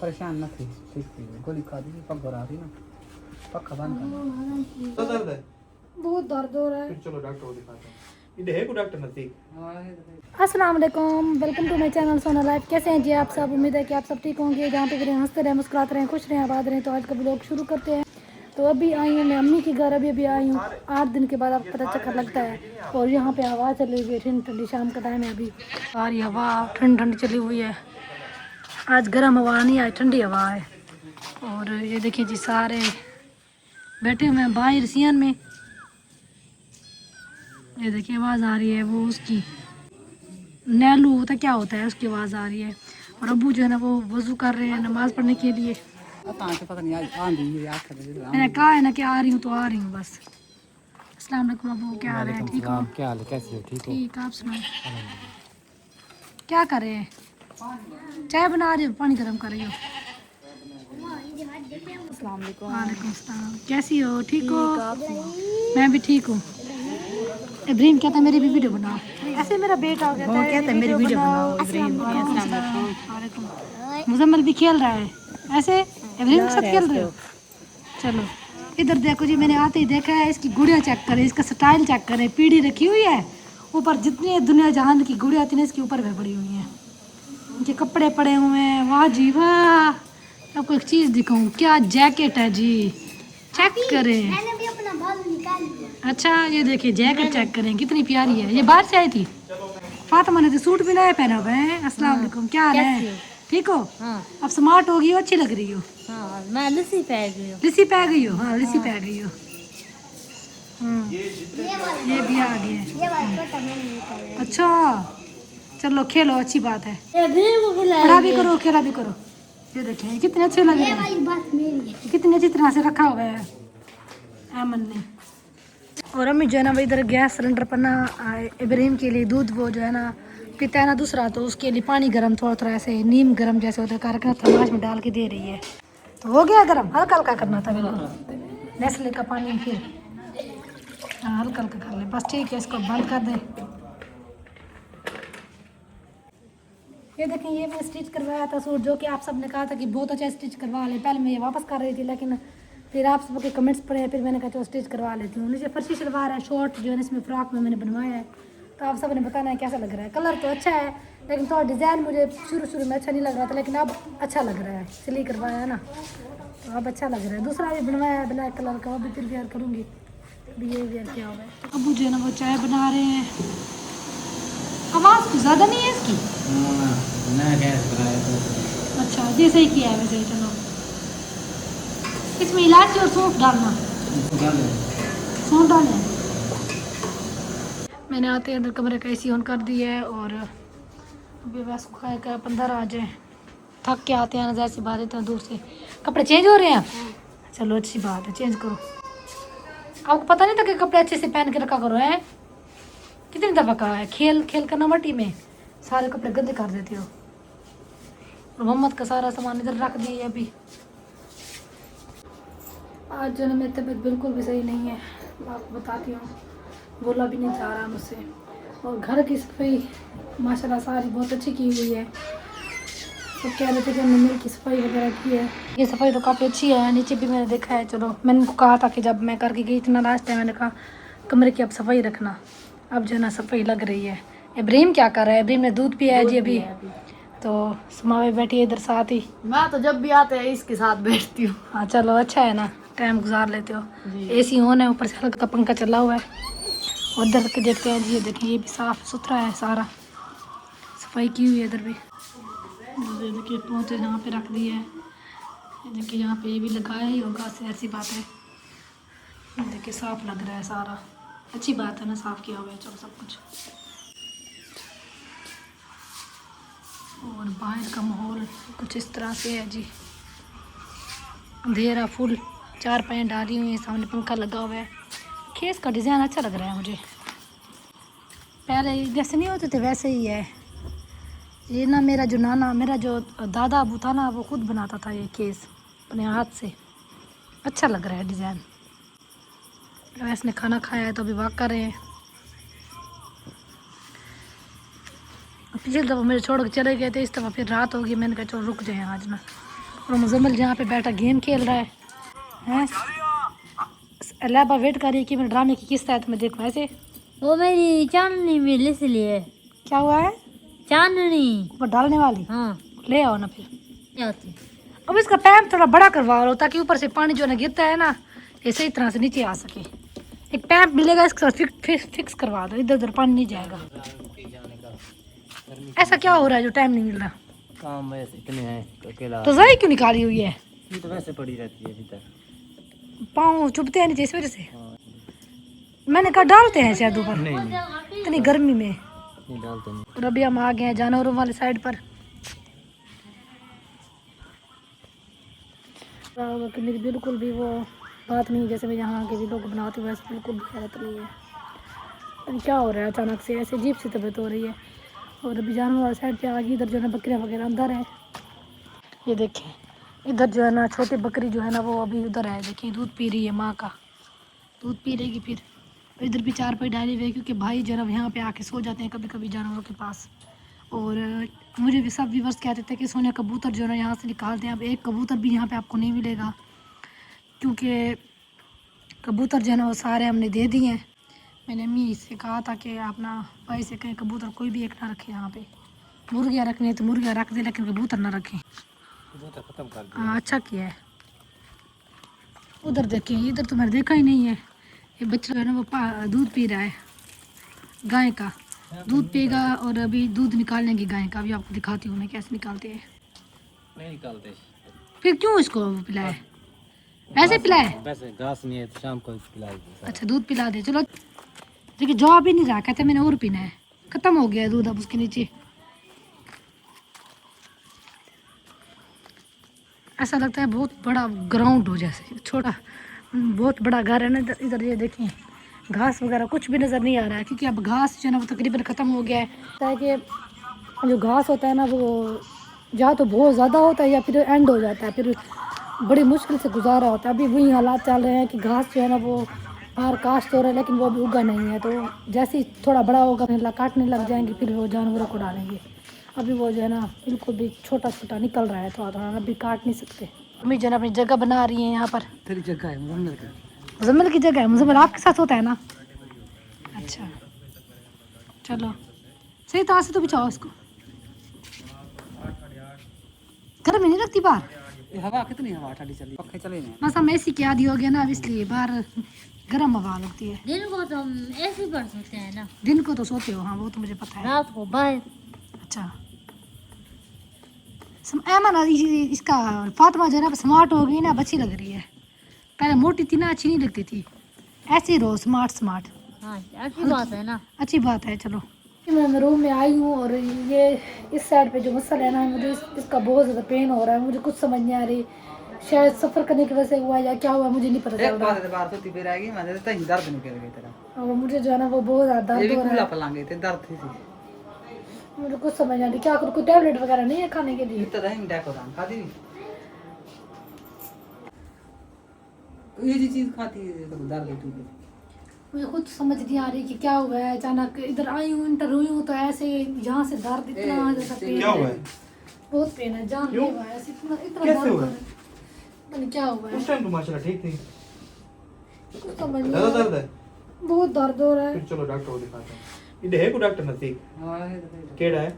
परेशान न थी, ठीक थी। गोली खा दी, पग भरा रही ना, पक्का बंद कर। तो दर्द है, बहुत दर्द हो रहा है। फिर चलो डॉक्टर को दिखाते हैं। इधर है कोई डॉक्टर नहीं? अस्सलाम वालेकुम, वेलकम टू माय चैनल सोना लाइफ। कैसे हैं जी आप सब? उम्मीद है कि आप सब ठीक होंगे। जहाँ पे भी रहें हंसते रहें, मुस्कुराते रहें, खुश रहें, आबाद रहें। तो आज का ब्लॉग शुरू करते हैं। तो अभी आई हूँ मैं अम्मी के घर, अभी आई हूँ 8 दिन के बाद। आपको पता चक्कर लगता है। और यहाँ पे हवा चली हुई है ठंडी ठंडी, शाम का टाइम है अभी। सारी हवा ठंडी ठंडी चली हुई है। आज गर्म हवा नहीं आई, ठंडी हवा है। और ये देखिए जी, सारे बैठे हुए हैं बाहर सियान में। ये देखिए आवाज़ आ रही है वो उसकी, नैलू होता क्या होता है, उसकी आवाज़ आ रही है। और अबू जो है ना वो वज़ू कर रहे हैं नमाज़ पढ़ने के लिए। पता नहीं आज आंधी है, आखिर मैंने कहा है ना कि आ रही हूँ तो आ रही हूँ बस। अस्सलाम वालेकुम अबू, क्या हाल है? ठीक हो? क्या हाल है, कैसे हो? ठीक हो? ठीक, आप सुनाओ क्या कर रहे हैं? चाय बना रही हो, पानी गर्म कर रही हो? अस्सलाम वालेकुम। वालेकुम सलाम, कैसी हो? ठीक हो? मैं भी ठीक हूँ। इब्राहिम कहता है मेरी भी वीडियो बनाओ। ऐसे मेरा बेटा हो गया वो कहता है मेरी वीडियो बनाओ। इब्राहिम मुजम्मिल भी खेल रहा है ऐसे। इब्राहिम के साथ खेल रहे हो? चलो इधर देखो जी, मैंने आते ही देखा है। इसकी गुड़िया चेक करें, इसका स्टाइल चेक करें। पीढ़ी रखी हुई है ऊपर, जितनी दुनिया जहान की गुड़िया थी ना इसके ऊपर में पड़ी हुई हैं। इनके कपड़े पड़े हुए हैं। वाह जी वाह। आपको एक चीज़ दिखाऊं, क्या जैकेट है जी, चेक करें। अच्छा ये देखिए जैकेट चेक करें, कितनी प्यारी है। ये बाहर से आई थी। फातिमा ने तो सूट भी नया पहना हुआ है। अस्सलाम वालेकुम, क्या हाल है? ठीक हो? अब स्मार्ट हो गई हो, अच्छी लग रही हो। मैं लस्सी पै गई हूँ। लिसी पै गई हो? हाँ लिसी पै गई हो। ये भी आ गए। अच्छा चलो खेलो, अच्छी बात है। पढ़ा भी करो, खेला भी करो। ये देखिए कितने अच्छे लग रहे हैं, कितनी अच्छी तरह से रखा हुआ है अमन ने। और अम्मी जो है ना वो इधर गैस सिलेंडर पर ना इब्राहिम के लिए दूध वो जो है ना पीता है ना दूसरा, तो उसके लिए पानी गर्म थोड़ा थोड़ा ऐसे नीम गर्म जैसे होता है कारक थर्मास में डाल के दे रही है। तो हो गया गर्म, हल्का हल्का करना था बिल्कुल। नेस्ले का पानी फिर हाँ हल्का हल्का कर ले बस, ठीक है। इसको बंद कर दे। ये देखें, ये मैं स्टिच करवाया था सूट, जो कि आप सब ने कहा था कि बहुत अच्छा स्टिच करवा ले। पहले मैं ये वापस कर रही थी, लेकिन फिर आप सबके कमेंट्स पढ़े, फिर मैंने कहा चलो स्टिच करवा लेती हूँ। नीचे फर्शी शलवार है, शॉर्ट जो है इसमें फ्रॉक में मैंने बनवाया है। तो आप सब ने बताना है कैसा लग रहा है। कलर तो अच्छा है, लेकिन थोड़ा डिज़ाइन मुझे शुरू में अच्छा नहीं लग रहा था, लेकिन अब अच्छा लग रहा है। सिलाई करवाया है ना, तो अब अच्छा लग रहा है। दूसरा भी बनवाया है ब्लैक कलर का, वो भी फिर वेयर करूँगी। अभी ये वेयर किया हुआ है। अबू जो है ना वो चाय बना रहे हैं। आवाज़ कुछ ज़्यादा नहीं है इसकी? नया गैस बनाया तो अच्छा जैसे ही किया है वैसे ही। चलो इसमें इलायची और सौंफ डालना, सौंफ डालना। मैंने आते अंदर कमरे का एसी ऑन कर दिया है। और अभी बस खाएगा 15 आ जाए। थक के आते हैं ना, जैसी बात इतना दूर से। कपड़े चेंज हो रहे हैं? चलो अच्छी बात है, चेंज करो। आपको पता नहीं था कि कपड़े अच्छे से पहन के रखा करो है। कितनी दफ़ा कहा है, खेल खेल कर नमटी में सारे कपड़े गंदे कर देते हो। और मोहम्मद का सारा सामान इधर रख दिए अभी। आज जो है मेरी तबीयत बिल्कुल भी सही नहीं है, मैं आपको बताती हूँ। बोला भी नहीं जा रहा मुझसे। और घर की सफाई माशाल्लाह सारी बहुत अच्छी की हुई है। तो कह रहे थे कि हमने मिल की सफाई वगैरह की है। ये सफाई तो काफ़ी अच्छी है, नीचे भी मैंने देखा है। चलो मैंने उनको कहा था कि जब मैं करके गई इतना लास्ट टाइम, मैंने कहा कमरे की अब सफाई रखना। अब जो है ना सफाई लग रही है। इब्राहिम क्या कर रहा है? इब्राहिम ने दूध पिया है जी अभी। तो समावे बैठी है इधर साथ ही। मैं तो जब भी आते हैं इसके साथ बैठती हूँ। हाँ चलो अच्छा है ना, टाइम गुजार लेते हो। एसी ऑन है, ऊपर से हल्का पंखा चला हुआ है। उधर के देखते हैं जी, ये देखिए ये भी साफ़ सुथरा है, सारा सफाई की हुई है इधर भी। ये देखिए पोंछे यहाँ पे रख दिए हैं। ये देखिए यहाँ पे ये भी लगाया ही होगा, से ऐसी बात है। ये देखिए साफ़ लग रहा है सारा, अच्छी बात है ना, साफ़ किया हुआ है चलो सब कुछ। और बाहर का माहौल कुछ इस तरह से है जी, अंधेरा फुल। 4 पैंट डाली हुई है, सामने पंखा लगा हुआ है। खेस का डिज़ाइन अच्छा लग रहा है मुझे। पहले जैसे नहीं होते थे वैसे ही है ये ना। मेरा जो दादा अबू था ना, वो खुद बनाता था ये केस अपने हाथ से। अच्छा लग रहा है डिज़ाइन। वैसे ने खाना खाया है तो अभी वॉक कर रहे हैं। पिछली दफ़ा मेरे छोड़ के चले गए थे, इस दफ़ा फिर रात होगी। मैंने कहा चलो रुक जाए आज ना, और मुजम्मिल जहाँ पे बैठा गेम खेल रहा है। अलाबा वेट कर रही है कि मैं ड्रामे की किस तरह मैं देखूँ ऐसे। वो मेरी चांदनी मिली इसलिए। क्या हुआ है? चांदनी वो डालने वाली। हाँ ले आओ ना फिर। क्या होती? अब इसका पैम्प थोड़ा बड़ा करवा लो ताकि ऊपर से पानी जो है ना गिरता है ना ये सही तरह से नीचे आ सके। एक पैम्प मिलेगा इसके साथ फिक्स करवा दो, इधर उधर पानी नहीं जाएगा। ऐसा क्या हो रहा है जो टाइम नहीं मिल रहा? काम वैसे इतने हैं अकेला। तो ज़ाई क्यों निकाली हुई है? ये तो वैसे पड़ी रहती है भीतर। पाँव चुभते हैं नीचे इस वजह से। मैंने कहा डालते हैं शायद ऊपर। नहीं इतनी गर्मी में। नहीं डालते नहीं। और अभी हम आ गए हैं जानवरों वाली साइड पर। बिल्कुल भी वो बात नहीं जैसे मैं यहाँ के भी लोग बनाते वैसे बिल्कुल भी खैरत नहीं है। अभी क्या हो रहा है अचानक से ऐसे अजीब सी तबीयत हो रही है। और अभी जानवर वाली साइड पे आ गई। इधर जो है ना बकरियाँ वगैरह अंदर है। ये देखें इधर जो है ना छोटी बकरी जो है ना वो अभी उधर है। देखिए दूध पी रही है, माँ का दूध पी रहेगी। फिर इधर भी चारपाई डाली हुई है क्योंकि भाई जो है ना यहाँ पे आके सो जाते हैं कभी कभी जानवरों के पास। और मुझे भी सब व्यूवर्स कहते थे कि सोने कबूतर जो है ना यहाँ से निकालते हैं। अब एक कबूतर भी यहाँ पे आपको नहीं मिलेगा क्योंकि कबूतर जो है ना वो सारे हमने दे दिए हैं। मैंने अम्मी से कहा था कि आप ना भाई से कहें कबूतर कोई भी एक ना रखें यहाँ पे। मुर्गियाँ रखनी है तो मुर्गियाँ रख दें लेकिन कबूतर ना रखें। कबूतर खत्म कर दिया। हाँ अच्छा किया है। उधर देखें इधर तो मैंने देखा ही नहीं है। ये बच्चा जो है ना वो दूध पी रहा है, गाय का दूध पिएगा। और अभी दूध निकालने की गाय का अभी आपको दिखाती हूँ मैं कैसे निकालते हैं। नहीं निकालते। फिर क्यों इसको पिलाए? वैसे पिलाए? वैसे घास नहीं है तो शाम को पिलाएगी। अच्छा दूध पिला दे। चलो देखिए जवाब ही नहीं रहा, कहते मैंने और पीना है। ख़त्म हो गया है दूध अब उसके नीचे। ऐसा लगता है बहुत बड़ा ग्राउंड हो जैसे छोटा बहुत बड़ा घर है ना। इधर ये देखें घास वगैरह कुछ भी नज़र नहीं आ रहा है क्योंकि अब घास जो है ना वो तकरीबन ख़त्म हो गया है। कि जो घास होता है ना वो या तो बहुत ज़्यादा होता है या फिर एंड हो जाता है, फिर बड़ी मुश्किल से गुजारा होता है। अभी वही हालात चल रहे हैं कि घास जो है ना वो बाहर काश्त हो रहा है लेकिन वो अभी उगा नहीं है। तो जैसे ही थोड़ा बड़ा होगा फिर काटने लग जाएंगे, फिर वो जानवरों को डालेंगे। अभी वो जो है ना बिल्कुल भी छोटा छोटा निकल रहा है थोड़ा थोड़ा, अभी काट नहीं सकते। अम्मी जो है ना अपनी जगह बना रही है यहाँ पर। तेरी जगह है मुजम्मिल का। मुजम्मिल की जगह है? मुजम्मिल आपके साथ होता है ना? अच्छा चलो सही तरह से तो बिछाओ इसको। गर्मी नहीं लगती बाहर? ये हवा कितनी हवा ठंडी चली, पक्के चले नहीं। बस हम ऐसी की आदि हो गया ना अब इसलिए बाहर गर्म हवा लगती है। दिन को तो हम ऐसे ही पढ़ सकते हैं ना। दिन को तो सोते हो, हाँ वो तो मुझे पता है। रात को बाहर। अच्छा ऐमन इसका फातिमा जो है ना स्मार्ट हो गई ना, अब अच्छी लग रही है। पहले मोटी थी ना, अच्छी नहीं लगती थी। ऐसे ही रहो स्मार्ट स्मार्ट। हाँ अच्छी बात है ना। अच्छी बात है। चलो मैं रूम में आई हूँ और ये इस साइड पे जो मसल है ना मुझे इसका बहुत ज़्यादा पेन हो रहा है। मुझे कुछ समझ नहीं आ रही, शायद सफ़र करने की वजह से हुआ या क्या हुआ मुझे नहीं पता चल रहा। बात बार तो फिर आएगी मैं तो दर्द निकल गई तेरा। और मुझे जो है ना वो बहुत ज़्यादा दर्द हो रहा है। पलांगे थे दर्द थी। मुझे कुछ समझ नहीं आ रही, क्या करूँ? कोई टैबलेट वगैरह नहीं है खाने के लिए? तो नहीं डेको दान खाती ये जी चीज खाती है तो दर्द होती है। मुझे खुद समझ नहीं आ रही कि क्या हुआ है। अचानक इधर आई हूँ इंटर हुई हूँ तो ऐसे यहाँ से दर्द इतना जैसा पेन क्या हुआ है? बहुत पेन है, जान नहीं हुआ है ऐसे इतना इतना कैसे दर्द हुआ हो है? रहा है। पता नहीं क्या हुआ है, उस टाइम तो माशाल्लाह ठीक थी। कुछ समझ नहीं आ ज्यादा रहा दर्द है? बहुत दर्द हो रहा है। फिर चलो डॉक्टर को दिखाते हैं। इधर है कोई डॉक्टर नजदीक? हां है तो केड़ा है?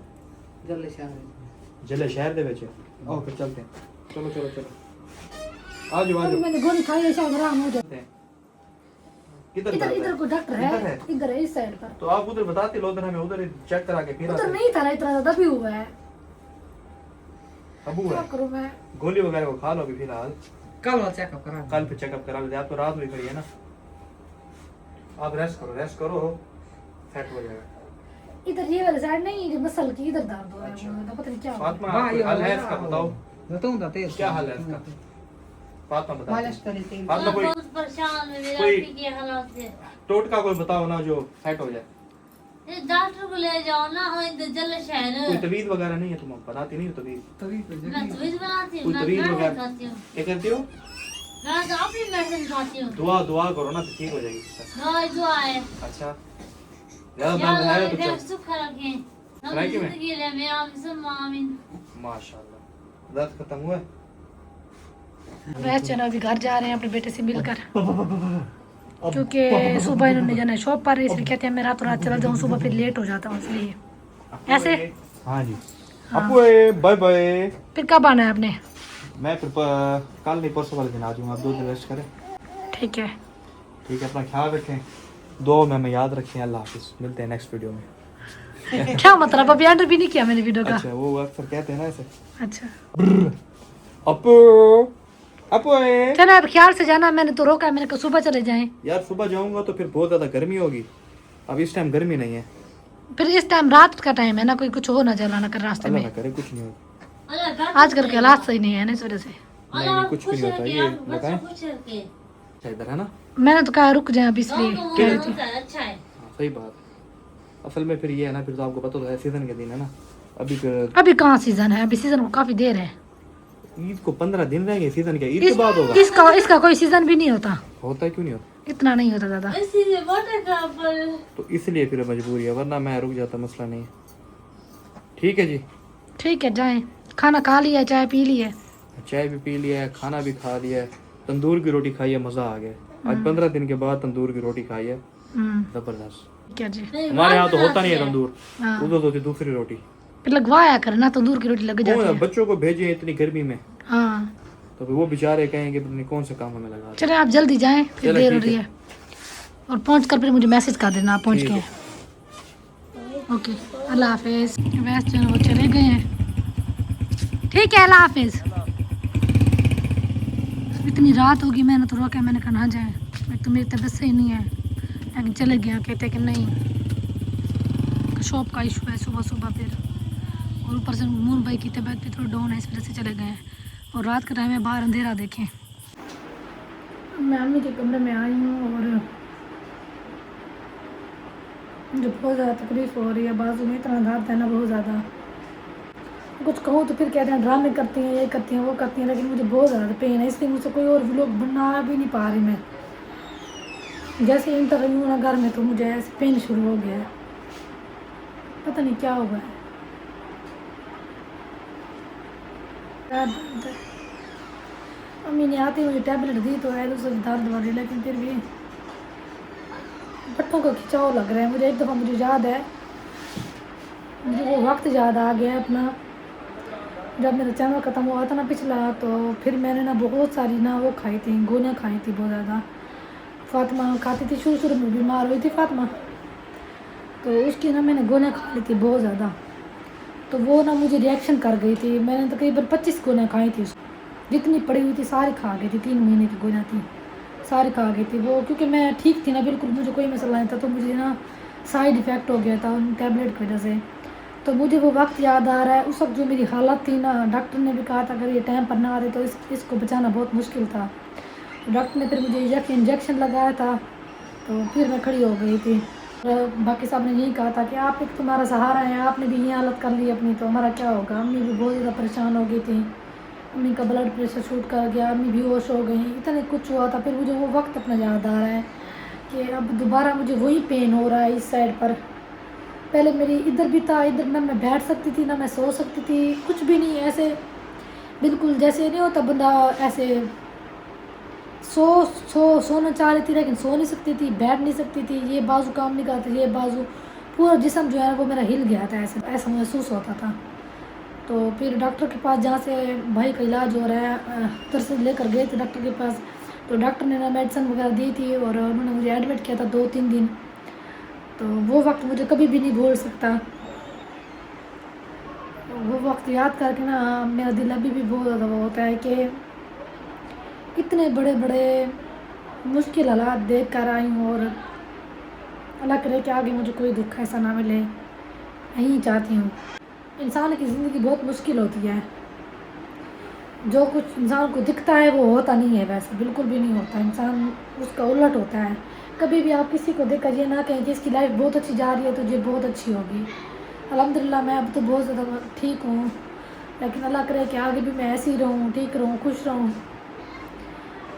जल्ले शहर जले शहर दे विच। ओके चलते हैं। चलो चलो चलो आ जाओ आ अभी जाओ। मैंने गोली खाई है शायद आराम हो जाए। किधर इधर दर्द इधर है? कोई डॉक्टर इधर है? इधर है इस साइड पर। तो आप उधर बताते लो, उधर हमें उधर चेक करा के फिर उधर आते। नहीं था ना इतना ज्यादा भी हुआ है। अब हुआ क्या है? करूँ मैं? गोली वगैरह को खा लो अभी फिलहाल। कल वो चेकअप करा। कल फिर चेकअप करा लो। आप तो रात में खड़ी है ना, आप रेस्ट करो सेट हो जाएगा। इधर ये वाला साइड नहीं, ये मसल की इधर दर्द हो रहा है। मुझे पता नहीं क्या हुआ। फातिमा हाल है इसका बताओ, बताऊं तो तेज क्या हाल है इसका? फातिमा बताओ। मालिश करी थी। फातिमा कोई बहुत परेशान है मेरे कोई- आंटी के हालात से। टोटका कोई बताओ ना जो सेट हो जाए। ये डॉक्टर को ले जाओ ना। हाँ इधर जल शहर। कोई तवीज वगैरह नहीं है? तुम बनाती नहीं हो तवीज? तभी तो मैं तवीज बनाती हूँ। कोई मैं तवीज मेडिसिन वगैरह खाती हूँ। क्या करती हो? मैं तो अपनी मेडिसिन खाती हूँ। दुआ करो ना तो ठीक हो जाएगी। दवाई दुआ है। अच्छा ज्यादा दर्द है तो चल। सुख रखें। हम रखे में? जिंदगी ले में आमीन सुम्मा आमीन। माशाल्लाह दर्द खत्म हुआ है? वैसे चलो अभी घर जा रहे हैं अपने बेटे से मिलकर, क्योंकि सुबह इन्होंने जाना है शॉप पर, इसलिए कहते हैं मैं रातों रात चला जाऊँ, सुबह फिर लेट हो जाता हूँ इसलिए। ऐसे हाँ जी। हाँ। अपू बाय बाय। फिर कब आना है आपने? मैं फिर कल नहीं परसों वाले दिन आ जाऊँगा, आप 2 दिन रेस्ट करें। ठीक है। ठीक है, अपना ख्याल रखें, दुआ में हमें याद रखें। अल्लाह हाफिज़, मिलते हैं नेक्स्ट वीडियो में। क्या मतलब अभी एंटर भी नहीं किया मैंने वीडियो का? अच्छा, वो अक्सर कहते हैं ना ऐसे। अच्छा अपू अपू चलो अब ख्याल से जाना, मैंने तो रोका है, मैंने कहा सुबह चले जाएं। यार सुबह जाऊंगा तो फिर बहुत ज्यादा गर्मी होगी, अब इस टाइम गर्मी नहीं है। फिर इस टाइम रात का टाइम है ना, कोई कुछ हो ना जलाना कर रास्ते अल्लाह में। ना करे कुछ नहीं होगा। आजकल के हालात सही नहीं है ना, इस वजह से। नहीं नहीं कुछ भी नहीं होता, ये बताएं। अच्छा इधर है ना, मैंने तो कहा रुक जाए अब, इसलिए कह रही थी। अच्छा है। हाँ, सही बात। असल में फिर ये है ना, फिर तो आपको पता तो है सीजन के दिन है ना, अभी फिर अभी कहाँ सीजन है, अभी सीजन को काफी देर है। ईद को 15 दिन रहेंगे, सीजन के ईद के बाद होगा। इसका कोई सीजन भी नहीं होता। होता है क्यों नहीं होता? इतना नहीं होता ज्यादा। इसीलिए वाटर कहाँ पर। तो इसलिए फिर मजबूरी है, वरना मैं रुक जाता, मसला नहीं है। ठीक है जी, ठीक है जाएं। खाना खा लिया, चाय पी ली है? चाय भी पी लिया है, खाना भी खा लिया है, तंदूर की रोटी खाई है, मजा आ गया। आज 15 दिन के बाद तंदूर की रोटी खाई है, जबरदस्त। क्या जी? हमारे यहाँ तो होता नहीं है तंदूर, हाँ। उधर तो होती दूसरी रोटी। फिर लगवाया करना, तंदूर की रोटी लग जाती कौन है। बच्चों को भेजे इतनी गर्मी में, हाँ तो फिर वो बेचारे कहेंगे पता नहीं कौन सा काम हमें लगा। चले आप जल्दी जाएं, फिर चलो, देर हो ठीक रही है। और पहुंच कर फिर मुझे मैसेज कर देना आप पहुंच ठीक के। ओके अल्लाह हाफिज। वैसे चलो वो चले गए हैं, ठीक है अल्लाह हाफिज। इतनी रात होगी, मैंने तो रोका, मैंने कहा ना जाए, तो मेरी तबीयत सही नहीं है, लेकिन चले गया। कहते कि नहीं शॉप का इशू है सुबह सुबह, फिर और ऊपर से मून भाई की तबीयत भी थोड़ी डाउन है, इस वजह से चले गए हैं। और रात का टाइम है, बाहर अंधेरा देखें। मैं अम्मी के कमरे में आई हूँ और मुझे बहुत ज़्यादा तकलीफ हो रही है, बाजू में इतना दर्द है ना, बहुत ज़्यादा। कुछ कहूँ तो फिर कहते हैं ड्रामे करती हैं, ये करती हैं, वो करती हैं, लेकिन मुझे बहुत ज़्यादा पेन है, इसलिए मुझसे कोई और व्लॉग बना भी नहीं पा रही मैं। जैसे इंटर रही हूँ ना घर में, तो मुझे ऐसे पेन शुरू हो गया है, पता नहीं क्या हुआ है। अम्मी ने आते मुझे टैबलेट दी तो है दूसरी दर्द वाली, लेकिन फिर भी पट्टों का खिंचाव लग रहा है मुझे। एक दफ़ा मुझे याद है, मुझे वो वक्त याद आ गया अपना, जब मेरा चैनल ख़त्म हुआ था ना पिछला, तो फिर मैंने ना बहुत सारी ना वो खाई थी, गोलियाँ खाई थी बहुत ज़्यादा। फातिमा खाती थी, शुरू शुरू में बीमार हुई थी फातिमा, तो उसकी ना मैंने गोलियाँ खा ली थी बहुत ज़्यादा, तो वो ना मुझे रिएक्शन कर गई थी। मैंने तकरीबन 25 गोलियाँ खाई थी, जितनी पड़ी हुई थी सारी खा गई थी, 3 महीने की गोलियाँ थी, सारी खा गई थी वो, क्योंकि मैं ठीक थी ना बिल्कुल, मुझे कोई मसला नहीं था, तो मुझे ना साइड इफ़ेक्ट हो गया था उन टैबलेट की वजह से। तो मुझे वो वक्त याद आ रहा है, उस वक्त जो मेरी हालत थी ना, डॉक्टर ने भी कहा था अगर ये टाइम पर ना आते तो इसको बचाना बहुत मुश्किल था। तो डॉक्टर ने फिर मुझे इंजेक्शन लगाया था, तो फिर मैं खड़ी हो गई थी। बाकी साहब ने यही कहा था कि आप एक तुम्हारा सहारा है, आपने भी ये हालत कर ली अपनी, तो हमारा क्या होगा। अम्मी भी बहुत ज़्यादा परेशान हो गई थी, अम्मी का ब्लड प्रेशर शूट कर गया, अम्मी बेहोश हो गई, इतना कुछ हुआ था। फिर मुझे वो वक्त अपना याद आ रहा है कि अब दोबारा मुझे वही पेन हो रहा है इस साइड पर। पहले मेरी इधर भी था, इधर ना मैं बैठ सकती थी ना मैं सो सकती थी, कुछ भी नहीं, ऐसे बिल्कुल जैसे नहीं होता बंदा ऐसे सोना चाह रही थी लेकिन सो नहीं सकती थी, बैठ नहीं सकती थी, ये बाजू काम नहीं करती, ये बाजू, पूरा जिस्म जो है वो मेरा हिल गया था, ऐसा महसूस होता था। तो फिर डॉक्टर के पास, जहाँ से भाई का इलाज हो रहा है, उधर से लेकर गए थे डॉक्टर के पास, तो डॉक्टर ने ना मेडिसिन वगैरह दी थी और उन्होंने मुझे एडमिट किया था 2-3 दिन। तो वो वक्त मुझे कभी भी नहीं भूल सकता, वो वक्त याद करके ना मेरा दिल अभी भी बहुत ज़्यादा वो होता है कि इतने बड़े बड़े मुश्किल हालात देख कर आई हूँ, और अल्लाह करे कि आगे मुझे कोई दुख ऐसा ना मिले, यही चाहती हूँ। इंसान की ज़िंदगी बहुत मुश्किल होती है, जो कुछ इंसान को दिखता है वो होता नहीं है, वैसे बिल्कुल भी नहीं होता, इंसान उसका उलट होता है। कभी भी आप किसी को देखकर ये ना कहें कि इसकी लाइफ बहुत अच्छी जा रही है तो ये बहुत अच्छी होगी। अल्हम्दुलिल्लाह मैं अब तो बहुत ज़्यादा ठीक हूँ, लेकिन अल्लाह करे कि आगे भी मैं ऐसी रहूँ, ठीक रहूँ, खुश रहूँ।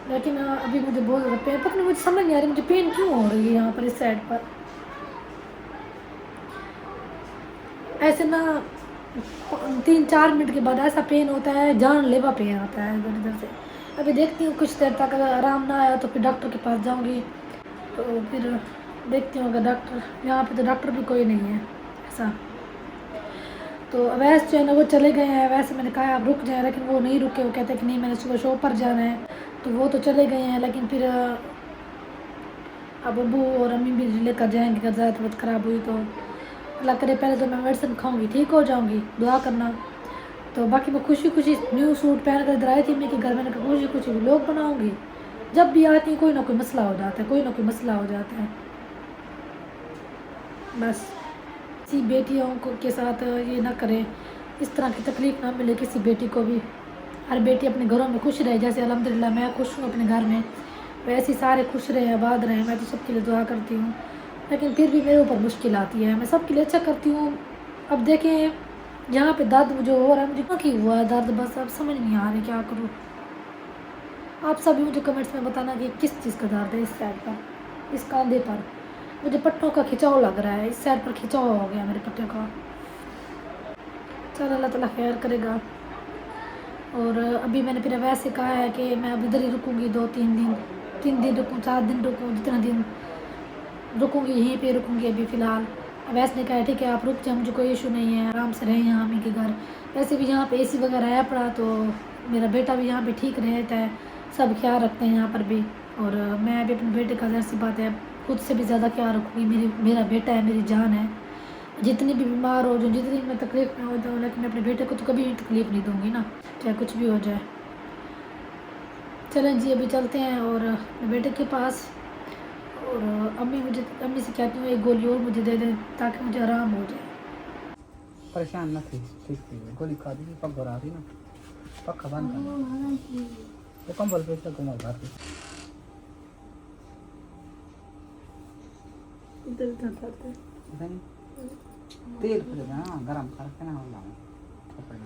लेकिन अभी मुझे बहुत ज़्यादा पेन, पता नहीं मुझे समझ नहीं आ रही मुझे पेन क्यों हो रही है यहाँ पर इस साइड पर। ऐसे ना 3-4 मिनट के बाद ऐसा पेन होता है, जानलेवा पेन आता है इधर से, अभी देखती हूँ कुछ देर तक, अगर आराम ना आया तो फिर डॉक्टर के पास जाऊँगी। तो फिर देखती हूँ अगर डॉक्टर, यहाँ पे तो डॉक्टर भी कोई नहीं है ऐसा। तो अवैस जो है ना वो चले गए हैं। वैसे मैंने कहा आप रुक जाए, लेकिन वो नहीं रुके। वो कहते हैं कि नहीं मैंने सुबह शॉप पर जाना है, तो वो तो चले गए हैं। लेकिन फिर अब अबू और अम्मी भी लेकर जाएंगे अगर ज़्यादा तबीयत ख़राब हुई तो। अल्लाह करे पहले तो मैं मेडिसिन खाऊंगी, ठीक हो जाऊंगी, दुआ करना। तो बाकी मैं खुशी खुशी न्यू सूट पहन कर इधर आई थी मैं कि घर, मैंने कहा खुशी खुशी व्लॉग बनाऊंगी। जब भी आती हूँ कोई ना कोई मसला हो जाता है, कोई ना कोई मसला हो जाता है। बस किसी बेटियों को के साथ ये ना करें, इस तरह की तकलीफ़ ना मिले किसी बेटी को भी। हर बेटी अपने घरों में खुश रहे, जैसे अल्हम्दुलिल्लाह मैं खुश हूँ अपने घर में, वैसे ही सारे खुश रहे, आबाद रहे। मैं तो सबके लिए दुआ करती हूँ, लेकिन फिर भी मेरे ऊपर मुश्किल आती है। मैं सबके लिए अच्छा करती हूँ। अब देखें जहाँ पे दर्द जो हो रहा है, मुझे क्यों की हुआ है दर्द, बस अब समझ नहीं आ रही क्या करूँ। आप सभी मुझे कमेंट्स में बताना कि किस चीज़ का दर्द है। इस साइड पर, इस कंधे पर मुझे पट्टों का खिंचाव लग रहा है, इस साइड पर खिंचाव हो गया मेरे पट्टे का। चल अल्लाह ताला खैर करेगा। और अभी मैंने फिर वैसे कहा है कि मैं अब इधर ही रुकूँगी 2-3 दिन, 3 दिन रुकूँ, 4 दिन रुकूँ, जितना दिन रुकूँगी यहीं पे रुकूँगी अभी फ़िलहाल। वैसे ने कहा ठीक है आप रुक जाए, मुझे कोई इशू नहीं है, आराम से रहें यहाँ अम्मी के घर। वैसे भी यहाँ पे एसी वगैरह है पड़ा, तो मेरा बेटा भी यहाँ पे ठीक रहता है, सब ख्याल रखते हैं यहाँ पर भी। और मैं भी अपने बेटे का, जैसी बात है, खुद से भी ज़्यादा ख्याल रखूँगी। मेरा बेटा है, मेरी जान है। जितनी भी बीमार हो जाऊँ, जितनी मैं तकलीफ़ में हो जाऊँ, लेकिन मैं अपने बेटे को तो कभी भी तकलीफ़ नहीं दूँगी ना, चाहे कुछ भी हो जाए। चलें जी अभी चलते हैं और अपने बेटे के पास। और अम्मी से कहती हूँ एक गोली और मुझे दे दें ताकि मुझे आराम हो जाए। परेशान न थी, ठीक थी। गोली खा दी, पग भरा रही ना, पक्का बंद कर वो कंबल पे से घुमा भर के। तेल फिर ना गरम करके ना लाऊं कपड़े